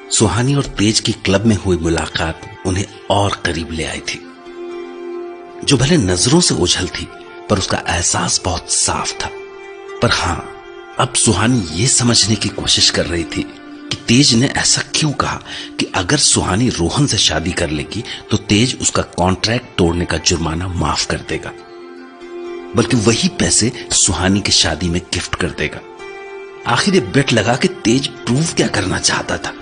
सुहानी और तेज की क्लब में हुई मुलाकात उन्हें और करीब ले आई थी। जो भले नजरों से ओझल थी, पर उसका एहसास बहुत साफ था। पर हां, अब सुहानी ये समझने की कोशिश कर रही थी कि तेज ने ऐसा क्यों कहा कि अगर सुहानी रोहन से शादी कर लेगी तो तेज उसका कॉन्ट्रैक्ट तोड़ने का जुर्माना माफ कर देगा, बल्कि वही पैसे सुहानी की शादी में गिफ्ट कर देगा। आखिर ये बेट लगा कि तेज प्रूव क्या करना चाहता था,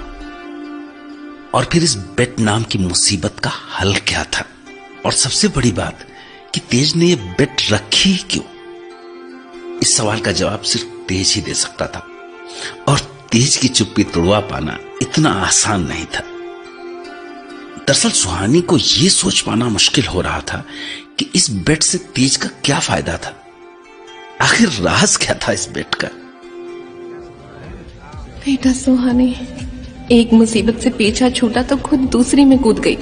और फिर इस बेट नाम की मुसीबत का हल क्या था, और सबसे बड़ी बात कि तेज ने ये बेट रखी क्यों। इस सवाल का जवाब सिर्फ तेज ही दे सकता था, और तेज की चुप्पी तोड़वा पाना इतना आसान नहीं था। दरअसल सुहानी को यह सोच पाना मुश्किल हो रहा था कि इस बेट से तेज का क्या फायदा था। आखिर राज क्या था इस बेट का। बेटा सुहानी, एक मुसीबत से पीछा छूटा तो खुद दूसरी में कूद गई।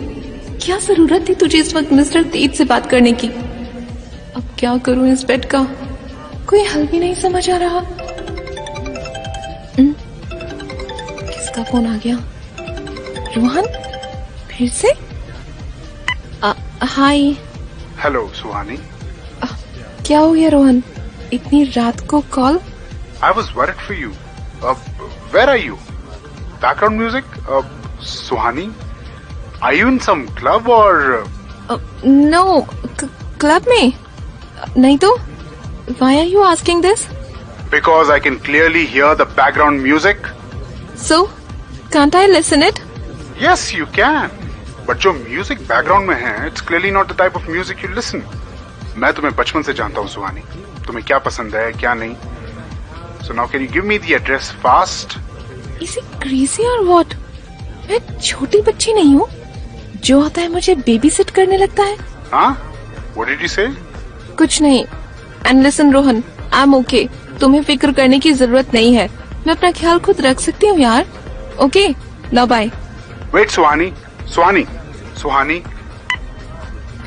क्या जरूरत थी तुझे इस वक्त मिस्टर तेज से बात करने की। अब क्या करूं इस बेट का, कोई हल भी नहीं समझ आ रहा। किसका फोन आ गया? रोहन फिर से? हाय। हेलो सुहानी। क्या हो गया रोहन, इतनी रात को call? I was worried for you. Where are you? Background music? Suhani, are you in some club or? No, club में नहीं तो। Why are you asking this? Because I can clearly hear the background music. So, can't I listen it? Yes, you can. But जो music background में है, it's clearly not the type of music you listen. मैं तुम्हें बचपन से जानता हूँ सुहानी, तुम्हें क्या पसंद है क्या नहीं। So now can you give me the address fast? Is he crazy or what? मैं छोटी बच्ची नहीं हूँ जो आता है मुझे बेबी सिट करने लगता है। हाँ? What did you say? कुछ नहीं। And listen Rohan, I'm okay. तुम्हें फिक्र करने की जरूरत नहीं है, मैं अपना ख्याल खुद रख सकती हूँ यार। Okay, now bye. Wait सुहानी, सुहानी, सुहानी।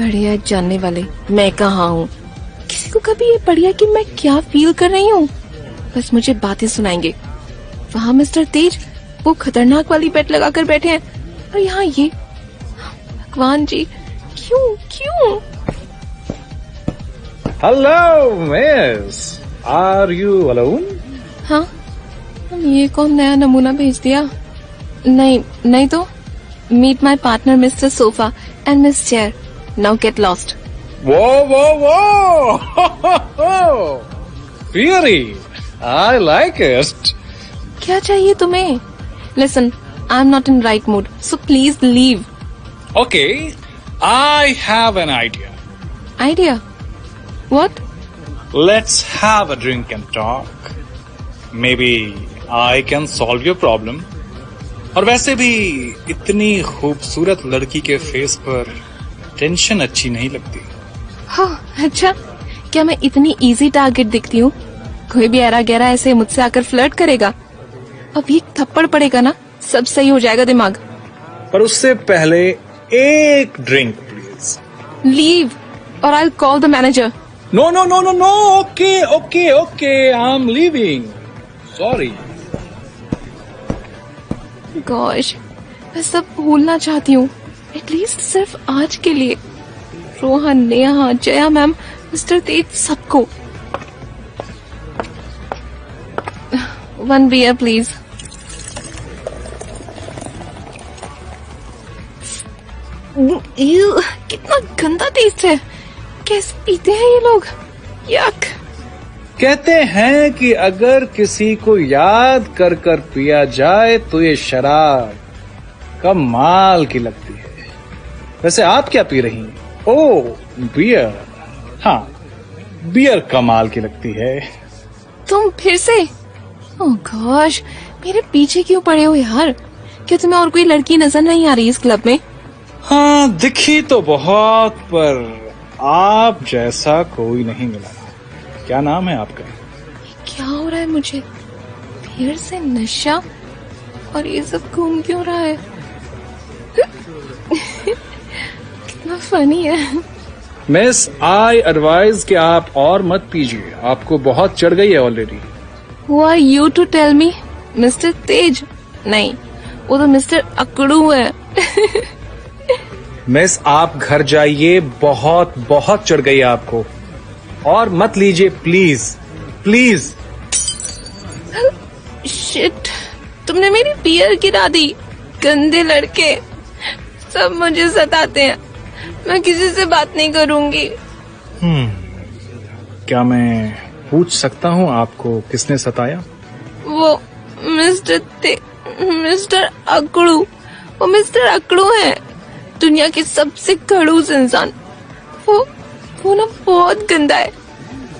बढ़िया जानने वाले, मैं कहाँ हूँ? किसी को कभी ये बढ़िया कि मैं क्या फील कर रही हूँ, बस मुझे बातें सुनाएंगे। वहाँ मिस्टर तेज वो खतरनाक वाली बेट लगा कर बैठे हैं, और यहाँ ये। भगवान जी, क्यों क्यों? Hello, miss. Are you alone? हाँ, ये कौन नया नमूना भेज दिया? नहीं नहीं तो। Meet my partner Mr. Sofa and Miss Chair. Now get lost. Whoa, whoa, whoa! Fury, I like it. क्या चाहिए तुम्हें? Listen, I'm not in right mood, so please leave. Okay, I have an idea. Idea? What? Let's have a drink and talk. Maybe I can solve your problem. और वैसे भी इतनी खूबसूरत लड़की के फेस पर टेंशन अच्छी नहीं लगती। हाँ, अच्छा, क्या मैं इतनी इजी टारगेट दिखती हूँ? कोई भी ऐरा गहरा ऐसे मुझसे आकर फ्लर्ट करेगा, अब एक थप्पड़ पड़ेगा ना, सब सही हो जाएगा दिमाग। पर उससे पहले एक ड्रिंक प्लीज। लीव और I call the manager. No, no, no, no, no. Okay, okay, okay. I'm leaving. Sorry. Gosh, मैं सब भूलना चाहती हूँ, एटलीस्ट सिर्फ आज के लिए। रोहन, नेहा, जया मैम, मिस्टर तेज, सबको। 1 beer प्लीज। कितना गंदा टेस्ट है, कैसे पीते हैं ये लोग, यक। कहते हैं कि अगर किसी को याद कर कर पिया जाए तो ये शराब कमाल की लगती है। वैसे आप क्या पी रही हैं? ओह, बियर। हाँ, बियर कमाल की लगती है। तुम फिर से? ओह गॉश, मेरे पीछे क्यों पड़े हो यार? क्या तुम्हें और कोई लड़की नजर नहीं आ रही इस क्लब में? हाँ, दिखी तो बहुत, पर आप जैसा कोई नहीं मिला। क्या नाम है आपका? क्या हो रहा है मुझे? फिर से नशा, और ये सब घूम क्यों रहा है? कितना फनी है। मिस, आई एडवाइज कि आप और मत पीजिए, आपको बहुत चढ़ गई है already. Who are you to tell me, mister Tej? नहीं, वो तो मिस्टर अकड़ू है। मिस, आप घर जाइए, बहुत बहुत चढ़ गई आपको, और मत लीजिए प्लीज प्लीज। शिट, तुमने मेरी बियर गिरा दी। गंदे लड़के सब मुझे सताते हैं। मैं किसी से बात नहीं करूंगी। क्या मैं पूछ सकता हूँ आपको किसने सताया? वो मिस्टर अकड़ू। वो मिस्टर अकड़ू है, दुनिया के सबसे खड़ूस इंसान। वो ना बहुत गंदा है।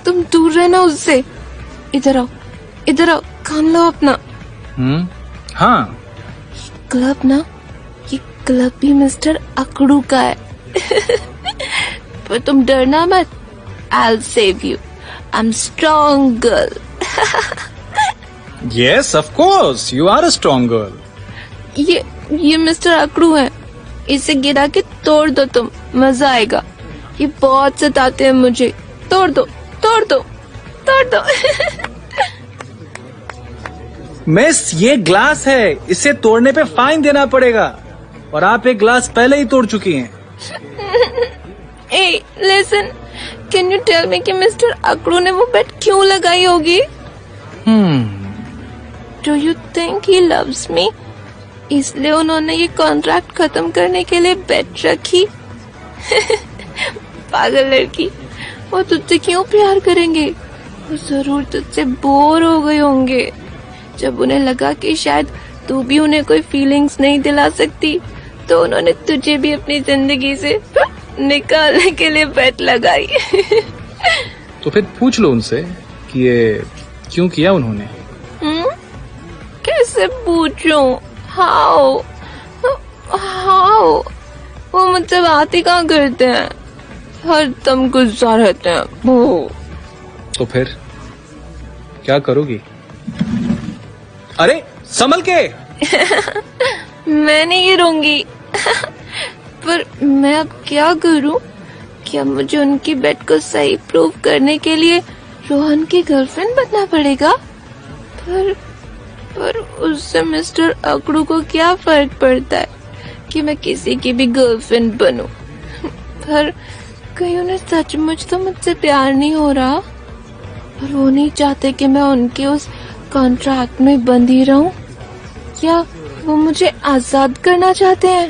तुम दूर रहना उससे। इधर आओ, कान लो अपना। हाँ। क्लब ना, ये क्लब भी मिस्टर अकड़ू का है। पर तुम डरना मत। I'll save you. I'm strong girl. Yes, of course. You are a strong girl. ये मिस्टर अकड़ू है। इसे गिरा के तोड़ दो तुम, मजा आएगा। ये बहुत सताते हैं मुझे। तोड़ दो। मिस, ये ग्लास है, इसे तोड़ने पे फाइन देना पड़ेगा, और आप एक ग्लास पहले ही तोड़ चुकी हैं। Hey, listen. Can you tell me कि मिस्टर अकड़ू ने वो बेट क्यों लगाई होगी? Do you think he loves me? इसलिए उन्होंने ये कॉन्ट्रैक्ट खत्म करने के लिए बेट रखी। पागल लड़की, वो तुझसे क्यों प्यार करेंगे? वो जरूर तुझसे बोर हो गए होंगे। जब उन्हें लगा कि शायद तू भी उन्हें कोई फीलिंग्स नहीं दिला सकती, तो उन्होंने तुझे भी अपनी जिंदगी से निकालने के लिए बेट लगाई। तो फिर पूछ लो उनसे कि ये क्यों किया उन्होंने। कैसे पूछूं? हाउ? वो मुझसे बात ही कहाँ करते हैं, हर दम गुस्सा रहते हैं वो। तो फिर क्या करोगी? अरे संभल के। मैं नहीं गिरूंगी। पर मैं अब क्या करूं? क्या मुझे उनकी बेट को सही प्रूव करने के लिए रोहन की गर्लफ्रेंड बनना पड़ेगा? पर उससे मिस्टर अकड़ू को क्या फर्क पड़ता है कि मैं किसी की भी गर्लफ्रेंड बनूं? पर कहीं उन्हें सचमुच तो मुझसे प्यार नहीं हो रहा, और वो नहीं चाहते कि मैं उनके उस कॉन्ट्रैक्ट में बंधी रहूं, या वो मुझे आजाद करना चाहते हैं?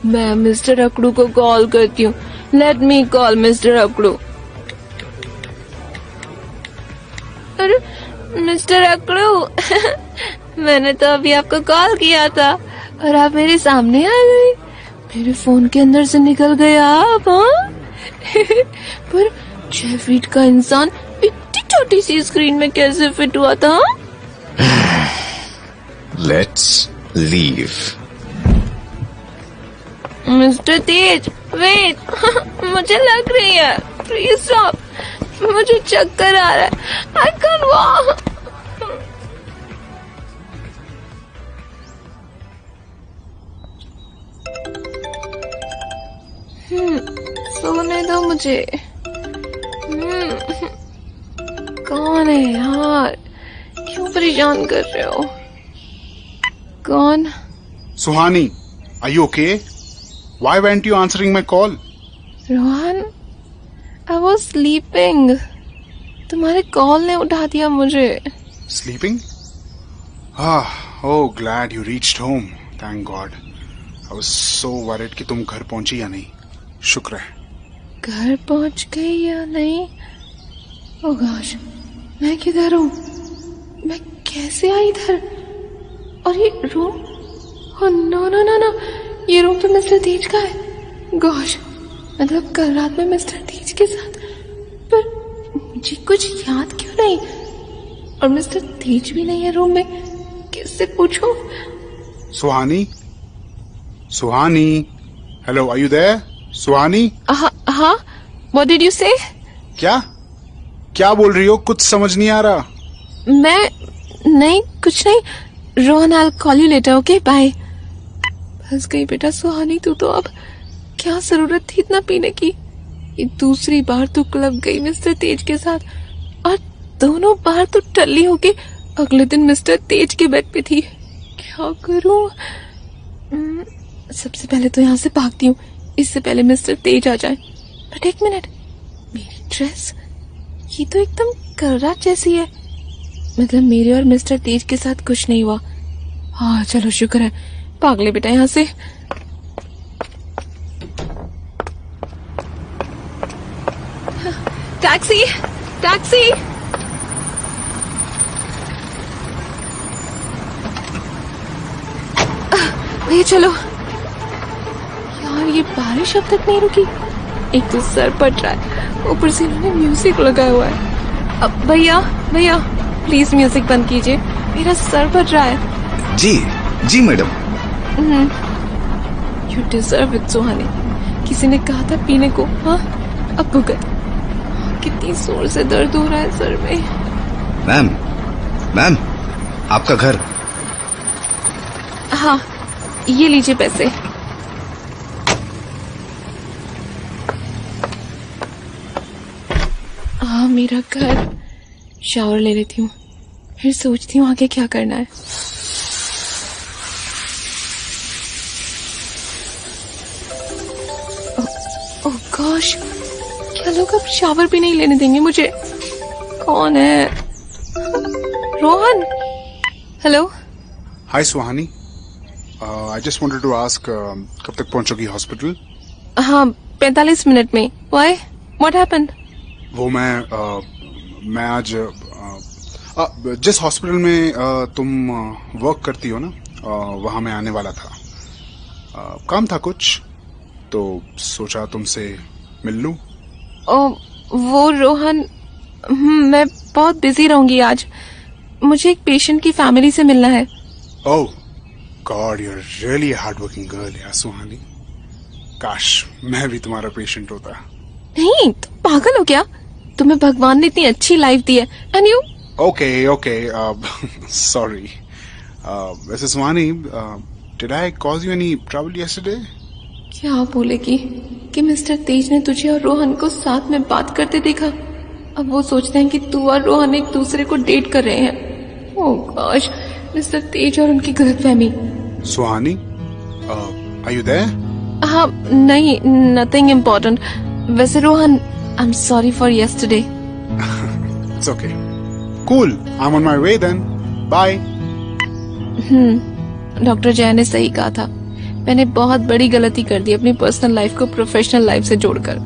मैं मिस्टर अकड़ू को कॉल करती हूँ। लेट मी कॉल मिस्टर अकड़ू। अरे मिस्टर अकड़ू, मैंने तो अभी आपको कॉल किया था और आप मेरे सामने आ गए। मेरे फोन के अंदर से निकल गए आप। हाँ? पर 6 फीट का इंसान इतनी छोटी सी स्क्रीन में कैसे फिट हुआ था? Let's leave. Mister Tej, wait. मुझे लग रही है। Please stop. मुझे चक्कर आ रहा है। I can't walk. सोने दो मुझे। कौन है यार? क्यों परेशान कर रहे हो? कौन? सुहानी, are you okay? Why weren't you answering my call? Rohan, I was sleeping. तुम्हारे कॉल ने उठा दिया मुझे। Sleeping? Oh, glad you reached home. Thank God. I was so worried कि तुम घर पहुंची या नहीं। शुक्र है। घर पहुंच गई या नहीं? ओह गॉश, मैं किधर हूँ? मैं कैसे आई इधर? और ये रूम? ओह नो, ये रूम तो मिस्टर तेज का है। गॉश, मतलब कल रात में मिस्टर तेज के साथ। पर मुझे कुछ याद क्यों नहीं? और मिस्टर तेज भी नहीं है रूम में। किससे पूछूं? सुहानी, हेलो, आर यू देयर? सुहानी? हाँ, व्हाट डिड यू से? क्या बोल रही हो? कुछ समझ नहीं आ रहा। मैं नहीं, कुछ नहीं। Rohan, I'll call you later, okay? Bye. फंस गई बेटा सुहानी तू तो। अब क्या जरूरत थी इतना पीने की? ये दूसरी बार तू क्लब गई मिस्टर तेज के साथ, और दोनों बार तू टल्ली होके अगले दिन मिस्टर तेज के बेड पे थी। क्या करूं? सबसे पहले तो यहाँ से भागती हूँ, इससे पहले मिस्टर तेज आ जाए। बट एक मिनट, मेरी ड्रेस ये तो एकदम कर्रा जैसी है। मतलब मेरे और मिस्टर तेज के साथ कुछ नहीं हुआ। हाँ चलो शुक्र है। भाग ले बेटा यहाँ से। Taxi taxi. भैया चलो। यार ये बारिश अब तक नहीं रुकी। एक तो सर पट रहा है, ऊपर से इन्होंने म्यूजिक लगाया हुआ है। अब भैया भैया प्लीज म्यूजिक बंद कीजिए, मेरा सर पट रहा है। जी जी मैडम। यू डिजर्व इट सुहानी। किसी ने कहा था पीने को, हाँ अब भुगत। कितनी जोर से दर्द हो रहा है सर में। मैम मैम आपका घर। हाँ ये लीजिए पैसे। हाँ मेरा घर। शावर ले लेती हूँ, फिर सोचती हूँ आगे क्या करना है। ओह गॉश, क्या लोग अब शावर भी नहीं लेने देंगे मुझे? कौन है? Rohan. Hello. Hi Suhani, I just wanted to ask कब तक पहुंचोगी हॉस्पिटल? हाँ 45 मिनट में। व्हाई? What happened? वो मैं आज जिस हॉस्पिटल में तुम वर्क करती हो ना, वहां मैं आने वाला था। काम था कुछ, तो सोचा तुमसे मिल लूं। वो रोहन, मैं बहुत बिजी रहूंगी आज। मुझे एक पेशेंट की फैमिली से मिलना है। Oh God, you are really a hard working girl यार सुहानी। काश मैं भी तुम्हारा पेशेंट होता। नहीं तुम पागल हो क्या? तुम्हें भगवान ने इतनी अच्छी लाइफ दी है। And you? Okay sorry. वैसे Suhani, did I cause you any trouble yesterday? क्या बोलेगी कि मिस्टर तेज ने तुझे और रोहन को साथ में बात करते देखा। अब वो सोचते हैं कि तू और रोहन एक दूसरे को डेट कर रहे हैं। ओह गॉश, मिस्टर तेज और उनकी गलतफहमी। Suhani, are you there? हाँ नहीं, नथिंग इम्पोर्टेंट। वैसे Rohan, I am sorry for yesterday. It's okay, cool, I am on my way then, bye. Doctor Jay ने सही कहा था। मैंने बहुत बड़ी गलती कर दी अपनी पर्सनल लाइफ को प्रोफेशनल लाइफ से जोड़कर।